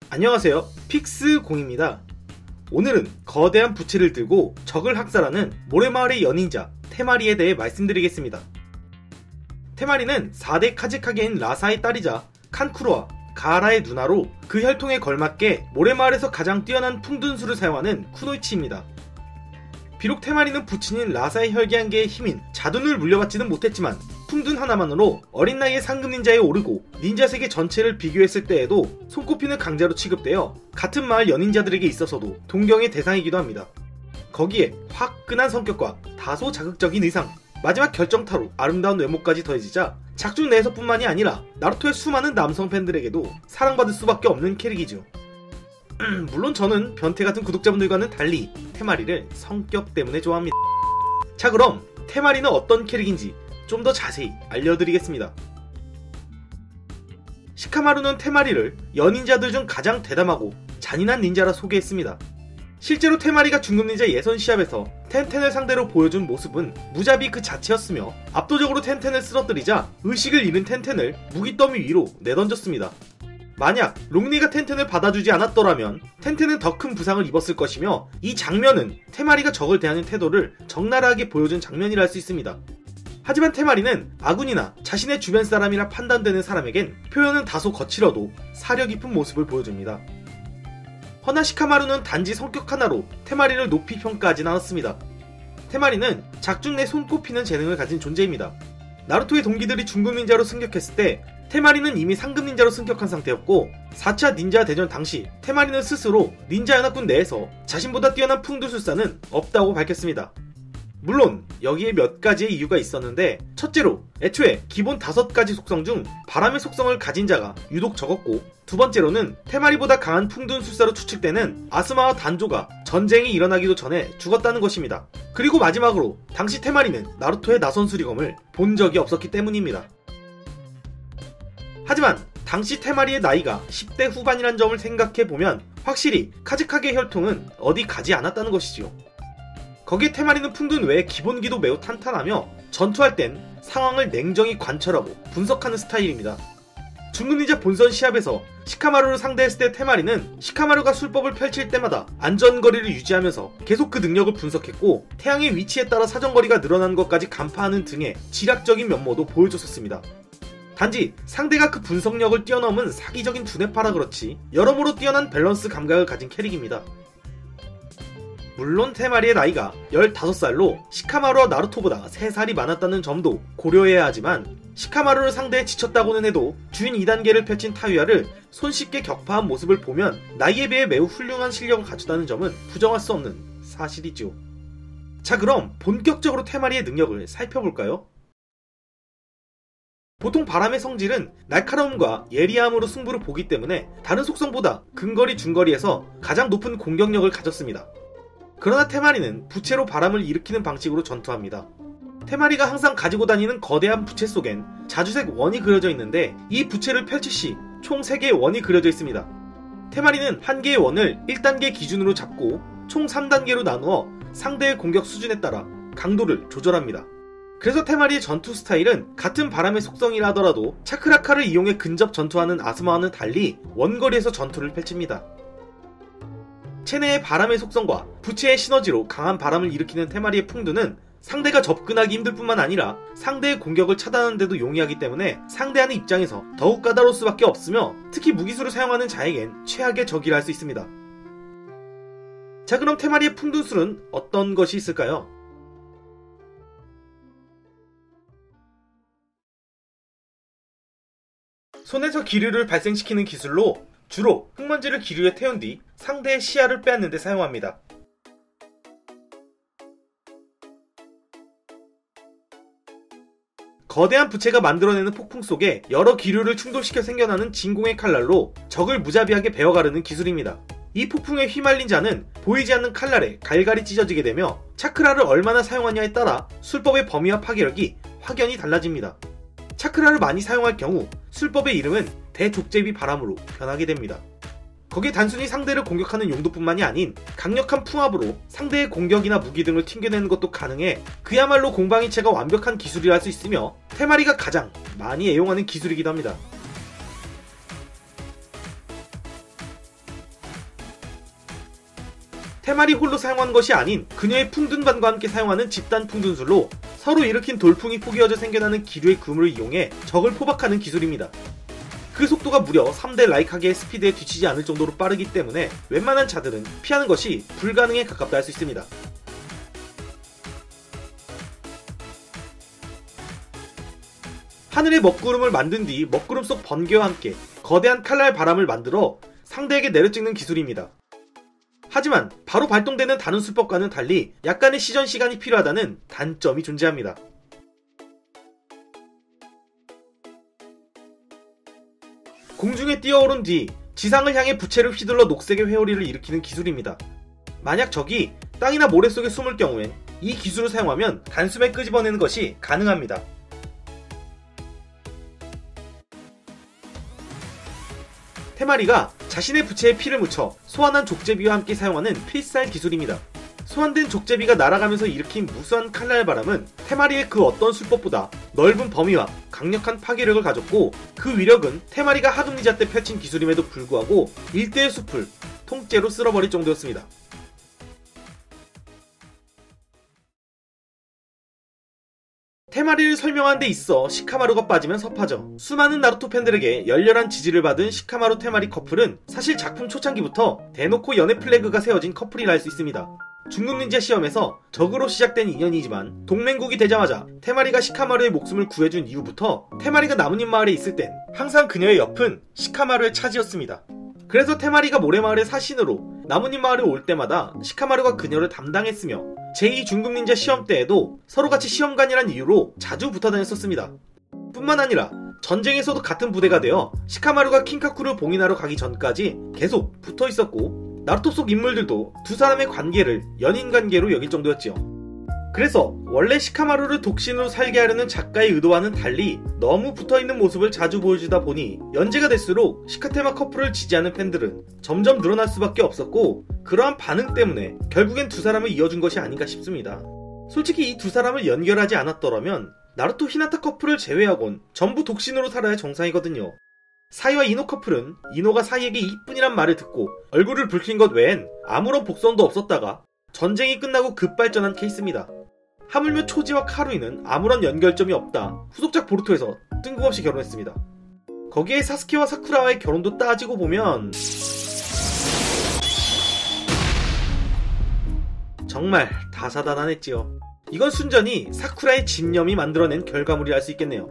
안녕하세요, 픽스공입니다. 오늘은 거대한 부채를 들고 적을 학살하는 모래마을의 연인자 테마리에 대해 말씀드리겠습니다. 테마리는 4대 카즈카게인 라사의 딸이자 칸쿠로와 가하라의 누나로 그 혈통에 걸맞게 모래마을에서 가장 뛰어난 풍둔술을 사용하는 쿠노이치입니다. 비록 테마리는 부친인 라사의 혈기한계의 힘인 자둔을 물려받지는 못했지만 풍둔 하나만으로 어린 나이에 상급 닌자에 오르고 닌자 세계 전체를 비교했을 때에도 손꼽히는 강자로 취급되어 같은 마을 연인자들에게 있어서도 동경의 대상이기도 합니다. 거기에 화끈한 성격과 다소 자극적인 의상, 마지막 결정타로 아름다운 외모까지 더해지자 작중 내에서뿐만이 아니라 나루토의 수많은 남성 팬들에게도 사랑받을 수밖에 없는 캐릭이죠. 물론 저는 변태같은 구독자분들과는 달리 테마리를 성격 때문에 좋아합니다. 자, 그럼 테마리는 어떤 캐릭인지 좀 더 자세히 알려드리겠습니다. 시카마루는 테마리를 연인자들 중 가장 대담하고 잔인한 닌자라 소개했습니다. 실제로 테마리가 중급 닌자 예선 시합에서 텐텐을 상대로 보여준 모습은 무자비 그 자체였으며 압도적으로 텐텐을 쓰러뜨리자 의식을 잃은 텐텐을 무기더미 위로 내던졌습니다. 만약 롱리가 텐텐을 받아주지 않았더라면 텐텐은 더 큰 부상을 입었을 것이며, 이 장면은 테마리가 적을 대하는 태도를 적나라하게 보여준 장면이라 할 수 있습니다. 하지만 테마리는 아군이나 자신의 주변 사람이라 판단되는 사람에겐 표현은 다소 거칠어도 사려 깊은 모습을 보여줍니다. 허나 시카마루는 단지 성격 하나로 테마리를 높이 평가하진 않았습니다. 테마리는 작중 내 손꼽히는 재능을 가진 존재입니다. 나루토의 동기들이 중급 닌자로 승격했을 때 테마리는 이미 상급 닌자로 승격한 상태였고, 4차 닌자 대전 당시 테마리는 스스로 닌자 연합군 내에서 자신보다 뛰어난 풍두술사는 없다고 밝혔습니다. 물론 여기에 몇 가지의 이유가 있었는데, 첫째로 애초에 기본 5가지 속성 중 바람의 속성을 가진 자가 유독 적었고, 두 번째로는 테마리보다 강한 풍둔술사로 추측되는 아스마와 단조가 전쟁이 일어나기도 전에 죽었다는 것입니다. 그리고 마지막으로 당시 테마리는 나루토의 나선 수리검을 본 적이 없었기 때문입니다. 하지만 당시 테마리의 나이가 10대 후반이란 점을 생각해보면 확실히 카즈카게 혈통은 어디 가지 않았다는 것이지요. 거기에 테마리는 풍둔 외에 기본기도 매우 탄탄하며 전투할 땐 상황을 냉정히 관철하고 분석하는 스타일입니다. 중급 닌자 본선 시합에서 시카마루를 상대했을 때 테마리는 시카마루가 술법을 펼칠 때마다 안전거리를 유지하면서 계속 그 능력을 분석했고, 태양의 위치에 따라 사정거리가 늘어나는 것까지 간파하는 등의 지략적인 면모도 보여줬었습니다. 단지 상대가 그 분석력을 뛰어넘은 사기적인 두뇌파라 그렇지 여러모로 뛰어난 밸런스 감각을 가진 캐릭입니다. 물론 테마리의 나이가 15살로 시카마루와 나루토보다 3살이 많았다는 점도 고려해야 하지만, 시카마루를 상대해 지쳤다고는 해도 주인 2단계를 펼친 타유야를 손쉽게 격파한 모습을 보면 나이에 비해 매우 훌륭한 실력을 갖췄다는 점은 부정할 수 없는 사실이죠. 자, 그럼 본격적으로 테마리의 능력을 살펴볼까요? 보통 바람의 성질은 날카로움과 예리함으로 승부를 보기 때문에 다른 속성보다 근거리 중거리에서 가장 높은 공격력을 가졌습니다. 그러나 테마리는 부채로 바람을 일으키는 방식으로 전투합니다. 테마리가 항상 가지고 다니는 거대한 부채 속엔 자주색 원이 그려져 있는데, 이 부채를 펼칠 시 총 3개의 원이 그려져 있습니다. 테마리는 한 개의 원을 1단계 기준으로 잡고 총 3단계로 나누어 상대의 공격 수준에 따라 강도를 조절합니다. 그래서 테마리의 전투 스타일은 같은 바람의 속성이라 하더라도 차크라카를 이용해 근접 전투하는 아스마와는 달리 원거리에서 전투를 펼칩니다. 체내의 바람의 속성과 부채의 시너지로 강한 바람을 일으키는 테마리의 풍두는 상대가 접근하기 힘들 뿐만 아니라 상대의 공격을 차단하는 데도 용이하기 때문에 상대하는 입장에서 더욱 까다로울 수밖에 없으며, 특히 무기수를 사용하는 자에겐 최악의 적이라 할 수 있습니다. 자, 그럼 테마리의 풍둔술은 어떤 것이 있을까요? 손에서 기류를 발생시키는 기술로 주로 흙먼지를 기류에 태운 뒤 상대의 시야를 빼앗는 데 사용합니다. 거대한 부채가 만들어내는 폭풍 속에 여러 기류를 충돌시켜 생겨나는 진공의 칼날로 적을 무자비하게 베어가르는 기술입니다. 이 폭풍에 휘말린 자는 보이지 않는 칼날에 갈갈이 찢어지게 되며, 차크라를 얼마나 사용하냐에 따라 술법의 범위와 파괴력이 확연히 달라집니다. 차크라를 많이 사용할 경우 술법의 이름은 대족제비 바람으로 변하게 됩니다. 거기에 단순히 상대를 공격하는 용도뿐만이 아닌 강력한 풍압으로 상대의 공격이나 무기 등을 튕겨내는 것도 가능해 그야말로 공방이체가 완벽한 기술이라 할 수 있으며, 테마리가 가장 많이 애용하는 기술이기도 합니다. 테마리 홀로 사용한 것이 아닌 그녀의 풍둔반과 함께 사용하는 집단 풍둔술로 서로 일으킨 돌풍이 포개어져 생겨나는 기류의 그물을 이용해 적을 포박하는 기술입니다. 그 속도가 무려 3대 라이카게의 스피드에 뒤치지 않을 정도로 빠르기 때문에 웬만한 자들은 피하는 것이 불가능에 가깝다 할 수 있습니다. 하늘의 먹구름을 만든 뒤 먹구름 속 번개와 함께 거대한 칼날 바람을 만들어 상대에게 내려찍는 기술입니다. 하지만 바로 발동되는 다른 수법과는 달리 약간의 시전 시간이 필요하다는 단점이 존재합니다. 공중에 뛰어오른 뒤 지상을 향해 부채를 휘둘러 녹색의 회오리를 일으키는 기술입니다. 만약 적이 땅이나 모래 속에 숨을 경우엔 이 기술을 사용하면 단숨에 끄집어내는 것이 가능합니다. 테마리가 자신의 부채에 피를 묻혀 소환한 족제비와 함께 사용하는 필살 기술입니다. 소환된 족제비가 날아가면서 일으킨 무수한 칼날 바람은 테마리의 그 어떤 술법보다 넓은 범위와 강력한 파괴력을 가졌고, 그 위력은 테마리가 하둠니자 때 펼친 기술임에도 불구하고 일대의 숲을 통째로 쓸어버릴 정도였습니다. 테마리를 설명하는 데 있어 시카마루가 빠지면 섭하죠. 수많은 나루토 팬들에게 열렬한 지지를 받은 시카마루 테마리 커플은 사실 작품 초창기부터 대놓고 연애 플래그가 세워진 커플이라 할 수 있습니다. 중국 닌자 시험에서 적으로 시작된 인연이지만 동맹국이 되자마자 테마리가 시카마루의 목숨을 구해준 이후부터 테마리가 나뭇잎 마을에 있을 땐 항상 그녀의 옆은 시카마루의 차지였습니다. 그래서 테마리가 모래마을의 사신으로 나뭇잎 마을에 올 때마다 시카마루가 그녀를 담당했으며 제2 중국 닌자 시험 때에도 서로 같이 시험관이란 이유로 자주 붙어다녔었습니다. 뿐만 아니라 전쟁에서도 같은 부대가 되어 시카마루가 킹카쿠를 봉인하러 가기 전까지 계속 붙어있었고, 나루토 속 인물들도 두 사람의 관계를 연인관계로 여길 정도였지요. 그래서 원래 시카마루를 독신으로 살게 하려는 작가의 의도와는 달리 너무 붙어있는 모습을 자주 보여주다 보니 연재가 될수록 시카테마 커플을 지지하는 팬들은 점점 늘어날 수밖에 없었고, 그러한 반응 때문에 결국엔 두 사람을 이어준 것이 아닌가 싶습니다. 솔직히 이 두 사람을 연결하지 않았더라면 나루토 히나타 커플을 제외하곤 전부 독신으로 살아야 정상이거든요. 사이와 이노 커플은 이노가 사이에게 이쁜이란 말을 듣고 얼굴을 붉힌 것 외엔 아무런 복선도 없었다가 전쟁이 끝나고 급발전한 케이스입니다. 하물며 초지와 카루이는 아무런 연결점이 없다 후속작 보루토에서 뜬금없이 결혼했습니다. 거기에 사스케와 사쿠라와의 결혼도 따지고 보면 정말 다사다난했지요. 이건 순전히 사쿠라의 집념이 만들어낸 결과물이라 할 수 있겠네요.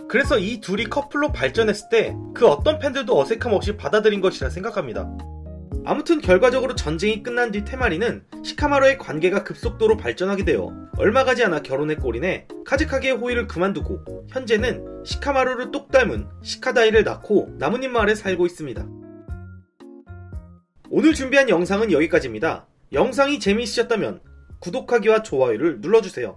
그래서 이 둘이 커플로 발전했을 때 그 어떤 팬들도 어색함 없이 받아들인 것이라 생각합니다. 아무튼 결과적으로 전쟁이 끝난 뒤 테마리는 시카마루의 관계가 급속도로 발전하게 되어 얼마 가지 않아 결혼의 꼴이네 카즈카게의 호의를 그만두고 현재는 시카마루를 똑 닮은 시카다이를 낳고 나뭇잎 마을에 살고 있습니다. 오늘 준비한 영상은 여기까지입니다. 영상이 재미있으셨다면 구독하기와 좋아요를 눌러주세요.